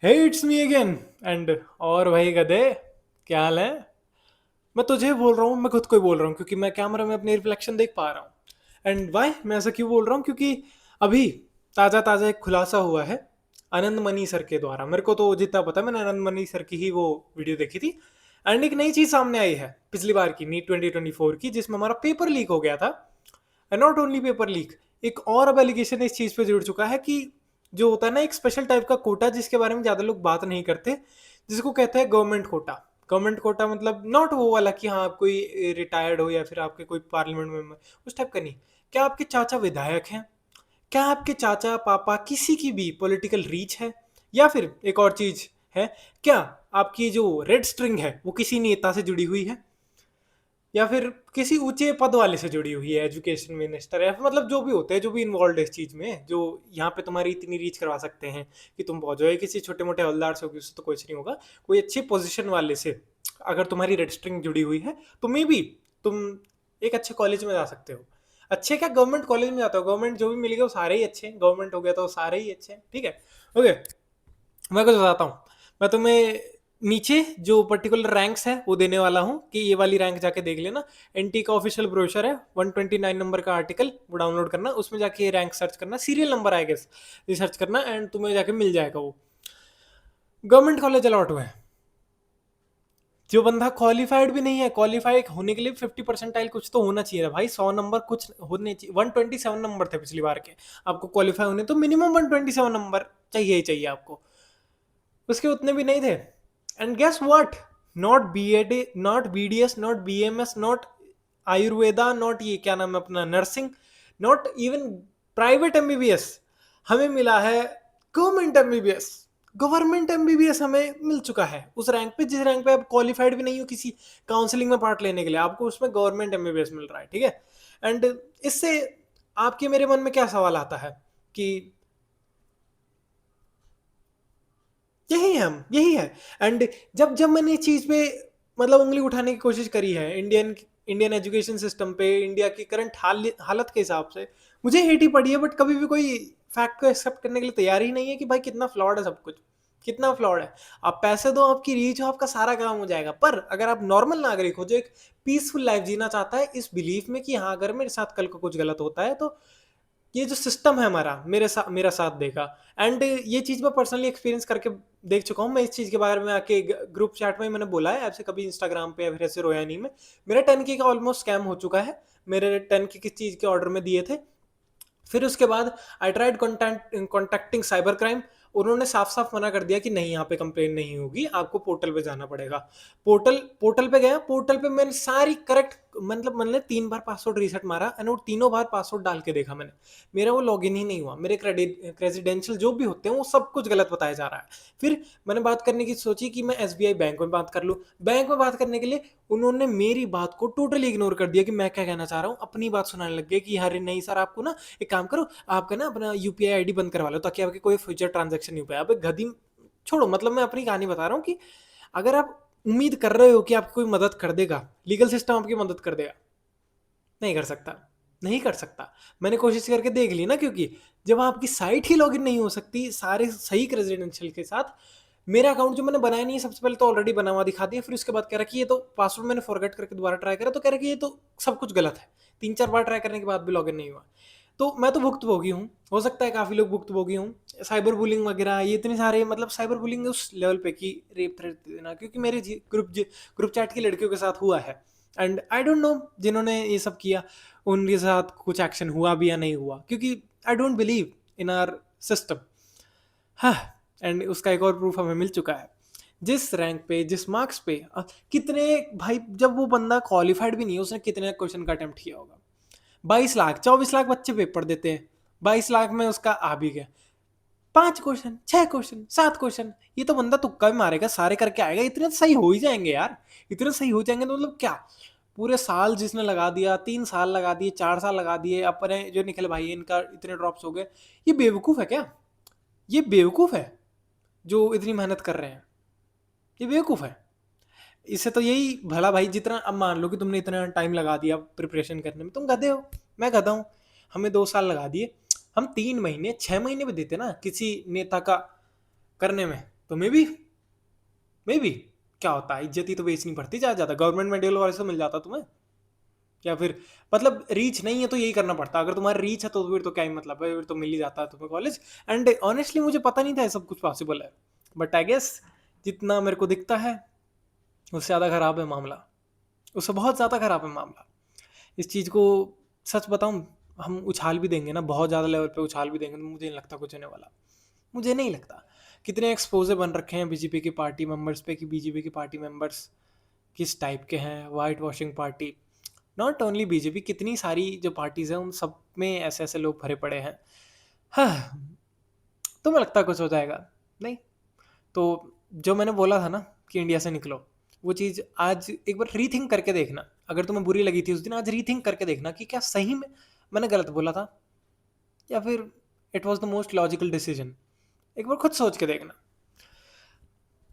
Hey it's me again and और भाई गधे, क्या हाल है? मैं तुझे बोल रहा हूँ, मैं खुद को ही बोल रहा हूँ क्योंकि मैं कैमरा में अपनी रिफ्लेक्शन देख पा रहा हूँ। एंड वाई मैं ऐसा क्यों बोल रहा हूँ? क्योंकि अभी ताज़ा ताज़ा एक खुलासा हुआ है आनंद मनी सर के द्वारा। मेरे को तो जितना पता है, मैंने आनंद मनी सर की ही वो वीडियो देखी थी। एंड एक नई चीज़ सामने आई है पिछली बार की नीट 2024 की, जिसमें हमारा पेपर लीक हो गया था। And not only paper leak, एक और अब एलिगेशन इस चीज पे जुड़ चुका है कि जो होता है ना एक स्पेशल टाइप का कोटा, जिसके बारे में ज्यादा लोग बात नहीं करते, जिसको कहते हैं गवर्नमेंट कोटा। गवर्नमेंट कोटा मतलब नॉट वो वाला कि हाँ आप कोई रिटायर्ड हो या फिर आपके कोई पार्लियामेंट मेंबर, उस टाइप का नहीं। क्या आपके चाचा विधायक हैं? क्या आपके चाचा पापा किसी की भी पॉलिटिकल रीच है? या फिर एक और चीज है, क्या आपकी जो रेड स्ट्रिंग है वो किसी नेता से जुड़ी हुई है, या फिर किसी ऊंचे पद वाले से जुड़ी हुई है, एजुकेशन मिनिस्टर या फिर मतलब जो भी होते हैं, जो भी इन्वॉल्व है इस चीज में, जो यहाँ पे तुम्हारी इतनी रीच करवा सकते हैं कि तुम पहुंच जाओ। किसी छोटे मोटे हवलदार से होगी उससे तो कुछ नहीं होगा। कोई अच्छी पोजीशन वाले से अगर तुम्हारी रेड स्ट्रिंग जुड़ी हुई है तो मे बी तुम एक अच्छे कॉलेज में जा सकते हो। अच्छे क्या, गवर्नमेंट कॉलेज में जाते हो, गवर्नमेंट जो भी मिलेगा वो सारे ही अच्छे हैं, गवर्नमेंट हो गया तो वो सारे ही अच्छे हैं, ठीक है। ओके, मैं कुछ बताता हूँ। मैं तुम्हें नीचे जो पर्टिकुलर रैंक्स है वो देने वाला हूँ कि ये वाली रैंक जाके देख लेना। एनटी का ऑफिशियल ब्रोशर है, 129 नंबर का आर्टिकल, वो डाउनलोड करना, उसमें जाके ये रैंक सर्च करना, सीरियल नंबर आएगा ये सर्च करना एंड तुम्हें जाके मिल जाएगा वो। गवर्नमेंट कॉलेज अलॉट हुआ है। जो बंदा क्वालिफाइड भी नहीं है, क्वालिफाई होने के लिए 50 परसेंटाइल कुछ तो होना चाहिए भाई, 100 नंबर कुछ होने चाहिए। 127 नंबर थे पिछली बार के, आपको क्वालिफाई होने तो मिनिमम 127 नंबर चाहिए ही चाहिए आपको। उसके उतने भी नहीं थे। And guess what, not B Ed, not B D S, not B M S, not Ayurveda, not ये क्या नाम है अपना nursing, not even private MBBS, हमें मिला है गवर्नमेंट एमबीबीएस। गवर्नमेंट एमबीबीएस हमें मिल चुका है उस रैंक पे, जिस रैंक पे आप क्वालिफाइड भी नहीं हो किसी काउंसलिंग में पार्ट लेने के लिए, आपको उसमें गवर्नमेंट एमबीबीएस मिल रहा है, ठीक है। एंड इससे आपके मेरे मन में क्या सवाल आता है कि यही है, हम यही है। एंड जब जब मैंने इस चीज पे मतलब उंगली उठाने की कोशिश करी है इंडियन इंडियन एजुकेशन सिस्टम पे, इंडिया की करंट हालत के हिसाब से, मुझे हेट ही पड़ी है। बट कभी भी कोई फैक्ट को एक्सेप्ट करने के लिए तैयार ही नहीं है कि भाई कितना फ्लॉड है सब कुछ, कितना फ्लॉड है। आप पैसे दो, आपकी रीच हो, आपका सारा काम हो जाएगा। पर अगर आप नॉर्मल नागरिक हो जो एक पीसफुल लाइफ जीना चाहता है इस बिलीफ में कि हाँ अगर मेरे साथ कल को कुछ गलत होता है तो ये जो सिस्टम है हमारा मेरा साथ देगा। एंड ये चीज़ मैं पर्सनली एक्सपीरियंस करके देख चुका हूँ। मैं इस चीज़ के बारे में आके ग्रुप चैट में मैंने बोला है आपसे, कभी इंस्टाग्राम पे या फिर ऐसे रोया नहीं। में मेरा 10K का ऑलमोस्ट स्कैम हो चुका है। मेरे 10K किस चीज़ के ऑर्डर में दिए थे। फिर उसके बाद I tried contacting cyber crime. उन्होंने साफ साफ मना कर दिया कि नहीं यहाँ पे कंप्लेन नहीं होगी, आपको पोर्टल पे जाना पड़ेगा। पोर्टल पे गया, पोर्टल पे मैंने सारी करेक्ट मतलब मैंने 3 बार पासवर्ड रीसेट मारा एंड वो तीनों बार पासवर्ड डाल के देखा मैंने, मेरा वो लॉगिन ही नहीं हुआ। मेरे क्रेडिडेंशियल जो भी होते हैं वो सब कुछ गलत बताया जा रहा है। फिर मैंने बात करने की सोची कि मैं एसबीआई बैंक में बात कर लूँ। बैंक में बात करने के लिए उन्होंने मेरी बात को टोटली इग्नोर कर दिया कि मैं क्या कहना चाह रहा हूँ, अपनी बात सुनाने लग गए कि अरे नहीं सर आपको ना एक काम करो, आपका ना अपना यूपीआई आईडी बंद करवा लो ताकि आपके कोई फ्यूचर ट्रांजेक्शन नहीं हो पाए। अब गधी छोड़ो, मतलब मैं अपनी कहानी बता रहा हूँ कि अगर आप उम्मीद कर रहे हो कि आपकी कोई मदद कर देगा, लीगल सिस्टम आपकी मदद कर देगा, नहीं कर सकता, नहीं कर सकता। मैंने कोशिश करके देख ली ना, क्योंकि जब आपकी साइट ही लॉगिन नहीं हो सकती सारे सही रेजिडेंशियल के साथ। मेरा अकाउंट जो मैंने बनाया नहीं है, सबसे पहले तो ऑलरेडी बना हुआ दिखा दिया, फिर उसके बाद कह रहा कि ये तो पासवर्ड मैंने फॉरगेट करके दोबारा ट्राई करा तो कह रहा कि ये तो सब कुछ गलत है। 3-4 बार ट्राई करने के बाद भी लॉगिन नहीं हुआ। तो मैं तो भुक्तभोगी हूँ, हो सकता है काफ़ी लोग भुक्तभोगी हूँ। साइबर बुलिंग वगैरह ये इतने सारे, मतलब साइबर बुलिंग उस लेवल पे कि रेप थ्रेट देना, क्योंकि मेरे ग्रुप चैट की लड़कियों के साथ हुआ है। एंड आई डोंट नो जिन्होंने ये सब किया उनके साथ कुछ एक्शन हुआ भी या नहीं हुआ, क्योंकि I don't believe in are system. हाँ, एंड उसका एक और प्रूफ हमें मिल चुका है। जिस रैंक पे, जिस मार्क्स पे कितने भाई, जब वो बंदा क्वालिफाइड भी नहीं है उसने कितने क्वेश्चन का अटेम्प्ट किया होगा? 22 लाख 24 लाख बच्चे पेपर देते हैं, 22 लाख में उसका आ भी गया 5 क्वेश्चन, 6 क्वेश्चन, 7 क्वेश्चन। ये तो बंदा तुक्का भी मारेगा, सारे करके आएगा, इतने तो सही हो ही जाएंगे यार। इतने सही हो जाएंगे तो मतलब क्या, पूरे साल जिसने लगा दिया, 3 साल लगा दिए, 4 साल लगा दिए, अपने जो निखिल भाई इनका इतने ड्रॉप्स हो गए, ये बेवकूफ़ है क्या? ये बेवकूफ़ है जो इतनी मेहनत कर रहे हैं, ये बेवकूफ़ है। इससे तो यही भला भाई, जितना अब मान लो कि तुमने इतना टाइम लगा दिया प्रिपरेशन करने में, तुम गधे हो, मैं गधा हूँ। हमें 2 साल लगा दिए, हम 3 महीने 6 महीने भी देते ना किसी नेता का करने में, तो मे बी क्या होता है, इज्जत ही तो बेचनी पड़ती ज़्यादा ज़्यादा, गवर्नमेंट मेडिकल वाले से मिल जाता तुम्हें, या फिर मतलब रीच नहीं है तो यही करना पड़ता, अगर तुम्हारा रीच है तो फिर तो क्या ही मतलब है, फिर तो मिल ही जाता है तुम्हें कॉलेज। एंड ऑनेस्टली मुझे पता नहीं था ये सब कुछ पॉसिबल है, बट आई गेस जितना मेरे को दिखता है उससे ज़्यादा ख़राब है मामला, उससे बहुत ज़्यादा ख़राब है मामला। इस चीज़ को सच बताऊं, हम उछाल भी देंगे ना, बहुत ज़्यादा लेवल पे उछाल भी देंगे तो मुझे नहीं लगता कुछ होने वाला, मुझे नहीं लगता। कितने एक्सपोजे बन रखे हैं बीजेपी की पार्टी मेंबर्स पे कि बीजेपी की पार्टी मेंबर्स किस टाइप के हैं, white washing party. Not only BJP, कितनी सारी जो पार्टीज़ हैं उन सब में ऐसे ऐसे लोग भरे पड़े हैं। हाँ, तुम्हें लगता है कुछ हो जाएगा? नहीं। तो जो मैंने बोला था ना कि इंडिया से निकलो, वो चीज़ आज एक बार रीथिंक करके देखना, अगर तुम्हें बुरी लगी थी उस दिन, आज रीथिंक करके देखना कि क्या सही में मैंने गलत बोला था, या फिर it was the most logical decision. एक बार खुद सोच के देखना।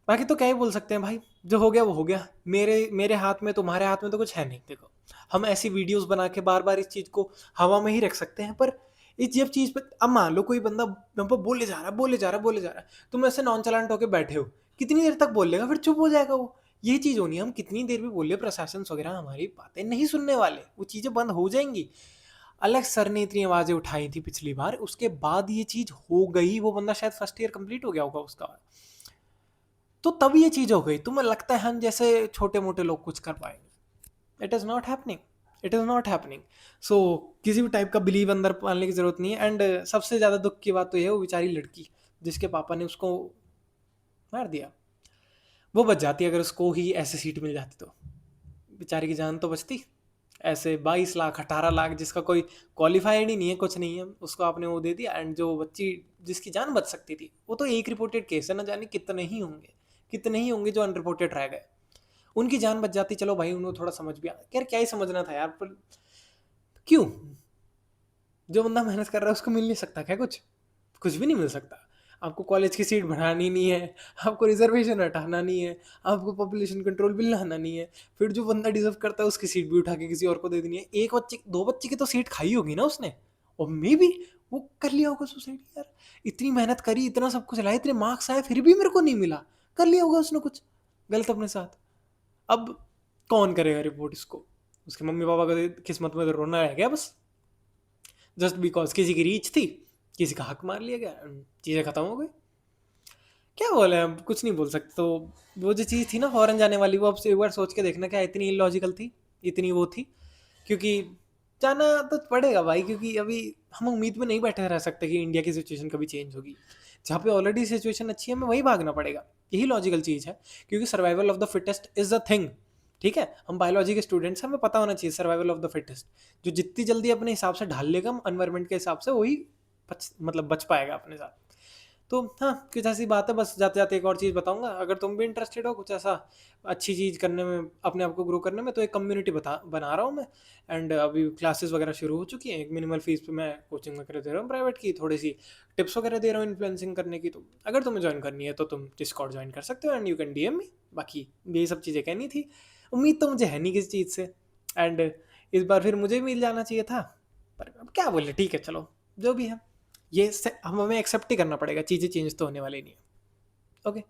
बाकी तो क्या ही बोल सकते हैं भाई, जो हो गया वो हो गया। मेरे मेरे हाथ में, तुम्हारे हाथ में तो कुछ है नहीं। देखो, हम ऐसी वीडियोस बना के बार बार इस चीज़ को हवा में ही रख सकते हैं, पर इस जब चीज़ पे अब मान लो कोई बंदा हम पर बोले जा रहा है, बोले जा रहा है, बोले जा रहा है, तुम ऐसे नॉन चलांट होकर बैठे हो, कितनी देर तक बोल लेगा, फिर चुप हो जाएगा वो। ये चीज़ होनी है, हम कितनी देर भी बोले, प्रशासन वगैरह हमारी बातें नहीं सुनने वाले, वो चीज़ें बंद हो जाएंगी। अलग सर ने इतनी आवाज़ें उठाई थी पिछली बार, उसके बाद ये चीज़ हो गई। वो बंदा शायद फर्स्ट ईयर कंप्लीट हो गया होगा उसका, तो तब ये चीज़ हो गई। तुम्हें लगता है हम जैसे छोटे मोटे लोग कुछ कर पाएंगे? It is not happening, it is not happening. So किसी भी टाइप का बिलीव अंदर पालने की ज़रूरत नहीं है। एंड सबसे ज़्यादा दुख की बात तो ये है, वो बेचारी लड़की जिसके पापा ने उसको मार दिया, वो बच जाती अगर उसको ही ऐसे सीट मिल जाती तो, बेचारी की जान तो बचती। ऐसे 22 लाख 18 लाख जिसका कोई क्वालिफाइड ही नहीं है, कुछ नहीं है, उसको आपने वो दे दिया। एंड जो बच्ची जिसकी जान बच सकती थी, वो तो एक रिपोर्टेड केस है, ना जाने कितने ही होंगे जो अनरिपोर्टेड रह गए, उनकी जान बच जाती। चलो भाई, उन्हें थोड़ा समझ भी आ, यार क्या ही समझना था यार, पर क्यों? जो बंदा मेहनत कर रहा है उसको मिल नहीं सकता क्या कुछ? कुछ भी नहीं मिल सकता। आपको कॉलेज की सीट बढ़ानी नहीं है, आपको रिजर्वेशन हटाना नहीं है, आपको पॉपुलेशन कंट्रोल बिल लाना नहीं है, फिर जो बंदा डिजर्व करता है उसकी सीट भी उठा के किसी और को दे देनी है। एक बच्चे, दो बच्चे की तो सीट खाई होगी ना उसने, और मे बी वो कर लिया होगा सुसाइड। यार इतनी मेहनत करी, इतना सब कुछ लाया, इतने मार्क्स आए, फिर भी मेरे को नहीं मिला, कर लिया होगा उसने कुछ गलत अपने साथ। अब कौन करेगा रिपोर्ट इसको? उसके मम्मी पापा का किस्मत में तो रोना रह गया बस, जस्ट बिकॉज किसी की रीच थी, किसी का हक मार लिया गया, चीज़ें खत्म हो गई। क्या बोले, अब कुछ नहीं बोल सकते। तो वो जो चीज़ थी ना फॉरेन जाने वाली, वो अब से एक बार सोच के देखना क्या इतनी इलॉजिकल थी, इतनी वो थी। क्योंकि जाना तो पड़ेगा भाई, क्योंकि अभी हम उम्मीद में नहीं बैठे रह सकते कि इंडिया की सिचुएशन कभी चेंज होगी। जहाँ पे ऑलरेडी सिचुएशन अच्छी है, हमें वही भागना पड़ेगा, यही लॉजिकल चीज़ है। क्योंकि survival of the fittest is a thing. ठीक है, हम बायोलॉजी के स्टूडेंट्स हैं, हमें पता होना चाहिए सर्वाइवल ऑफ द फिटेस्ट। जो जितनी जल्दी अपने हिसाब से ढाल लेगा एनवायरमेंट के हिसाब से, वही बच पाएगा अपने साथ। तो हाँ, कुछ ऐसी बात है। बस जाते जाते एक और चीज़ बताऊंगा, अगर तुम भी इंटरेस्टेड हो कुछ ऐसा अच्छी चीज़ करने में, अपने आप को ग्रो करने में, तो एक कम्युनिटी बना रहा हूँ मैं। एंड अभी क्लासेस वगैरह शुरू हो चुकी हैं, एक मिनिमल फीस पे मैं कोचिंग वगैरह दे रहा हूँ प्राइवेट की, थोड़ी सी टिप्स वगैरह दे रहा हूँ इन्फ्लुएंसिंग करने की। तो अगर तुम्हें ज्वाइन करनी है तो तुम डिस्कॉर्ड ज्वाइन कर सकते हो, and you can DM me. बाकी यही सब चीज़ें कहनी थी। उम्मीद तो मुझे है नहीं किसी चीज़ से, एंड इस बार फिर मुझे मिल जाना चाहिए था, पर अब क्या बोले, ठीक है चलो जो भी है। ये हमें एक्सेप्ट ही करना पड़ेगा, चीज़ें चेंज तो होने वाली नहीं है। ओके।